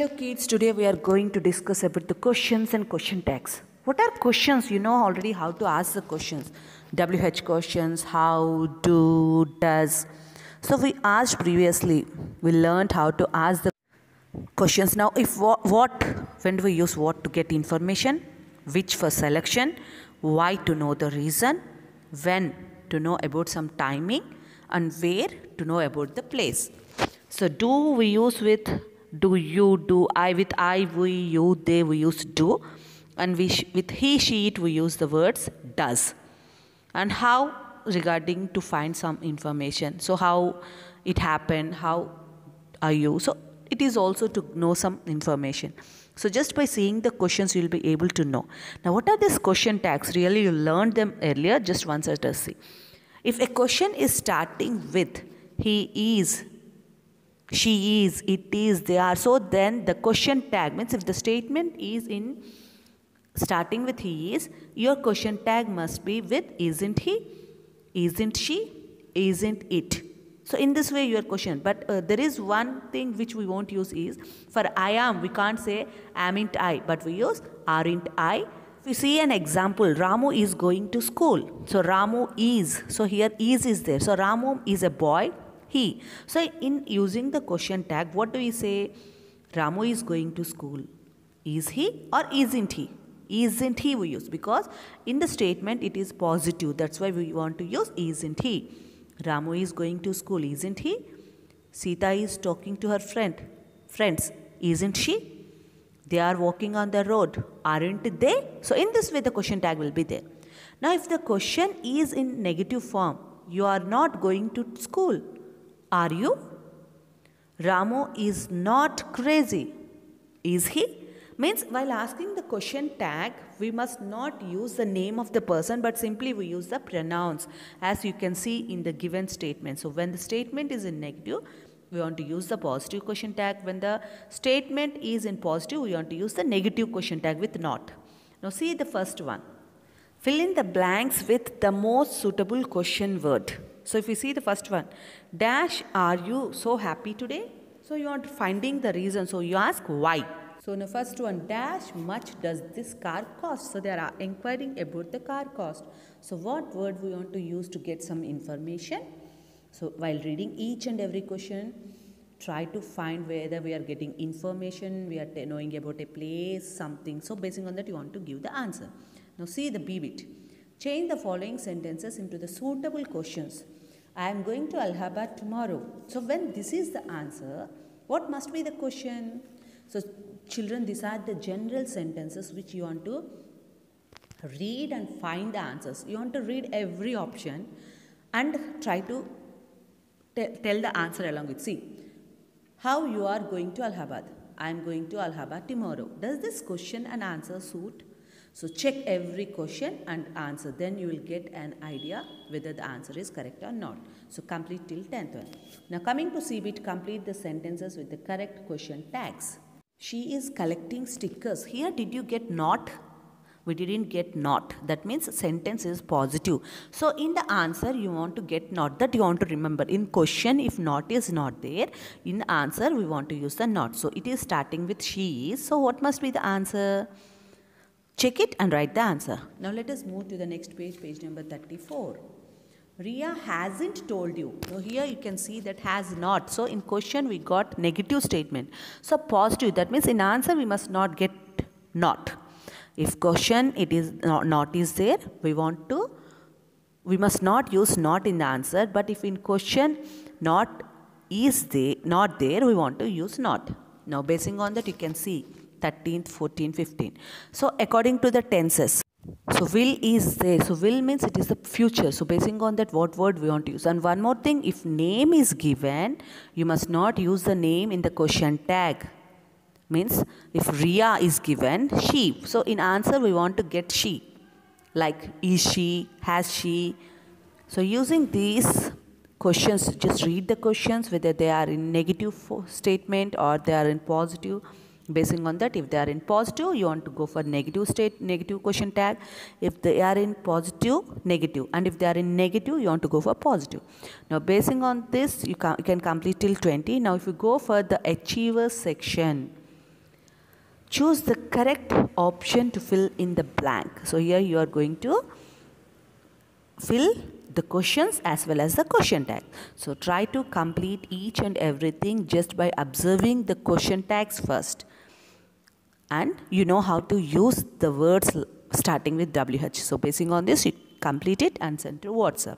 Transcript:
Hello kids, today we are going to discuss about the questions and question tags. What are questions? You know already how to ask the questions. WH questions, how, do, does. So we asked previously, we learned how to ask the questions. Now if what, when do we use what to get information, which for selection, why to know the reason, when to know about some timing, and where to know about the place. So do we use with do, you, do, I, with I, we, you, they, we use do, and with he, she, it, we use the words does. And how, regarding to find some information. So how it happened, how are you? So it is also to know some information. So just by seeing the questions you will be able to know. Now what are these question tags? Really you learned them earlier, just once let us see. If a question is starting with he is, she is, it is, they are, so then the question tag means if the statement is in starting with he is, your question tag must be with isn't he, isn't she, isn't it. So in this way your question, but there is one thing which we won't use is, for I am, we can't say amn't I, but we use aren't I. If we see an example, Ramu is going to school. So Ramu is, so here is there. So Ramu is a boy, he. So in using the question tag, what do we say? Ramu is going to school. Is he or isn't he? Isn't he we use, because in the statement it is positive. That's why we want to use isn't he. Ramu is going to school, isn't he? Sita is talking to her friends, isn't she? They are walking on the road, aren't they? So in this way the question tag will be there. Now if the question is in negative form, you are not going to school, are you? Ramu is not crazy, is he? Means while asking the question tag, we must not use the name of the person, but simply we use the pronouns, as you can see in the given statement. So when the statement is in negative, we want to use the positive question tag. When the statement is in positive, we want to use the negative question tag with not. Now see the first one. Fill in the blanks with the most suitable question word. So if you see the first one, dash, are you so happy today? So you are finding the reason. So you ask why. So in the first one, dash much does this car cost? So they are inquiring about the car cost. So what word we want to use to get some information? So while reading each and every question, try to find whether we are getting information, we are knowing about a place, something. So based on that you want to give the answer. Now see the B bit. Change the following sentences into the suitable questions. I am going to Allahabad tomorrow. So when this is the answer, what must be the question? So children, these are the general sentences which you want to read and find the answers. You want to read every option and try to tell the answer along with. See, how you are going to Allahabad? I am going to Allahabad tomorrow. Does this question and answer suit? So check every question and answer. Then you will get an idea whether the answer is correct or not. So complete till 10th one. Now coming to C bit, complete the sentences with the correct question tags. She is collecting stickers. Here did you get not? We didn't get not. That means sentence is positive. So in the answer you want to get not. That you want to remember. In question if not is not there, in answer we want to use the not. So it is starting with she is. So what must be the answer? Check it and write the answer. Now let us move to the next page, page number 34. Ria hasn't told you. So here you can see that has not. So in question we got negative statement. So positive, that means in answer we must not get not. If question it is not is there, we must not use not in the answer. But if in question not is there, not there, we want to use not. Now basing on that you can see 13th, 14th, 15th. So according to the tenses. So will is there. So will means it is the future. So basing on that what word we want to use. And one more thing, if name is given, you must not use the name in the question tag. Means if Ria is given, she. So in answer we want to get she. Like is she, has she. So using these questions, just read the questions whether they are in negative statement or they are in positive. Basing on that, if they are in positive, you want to go for negative question tag. If they are in positive, negative. And if they are in negative, you want to go for positive. Now, basing on this, you can complete till 20. Now, if you go for the achievers section, choose the correct option to fill in the blank. So here you are going to fill the questions as well as the question tag. So try to complete each and everything just by observing the question tags first. And you know how to use the words starting with WH. So basing on this, you complete it and send to WhatsApp.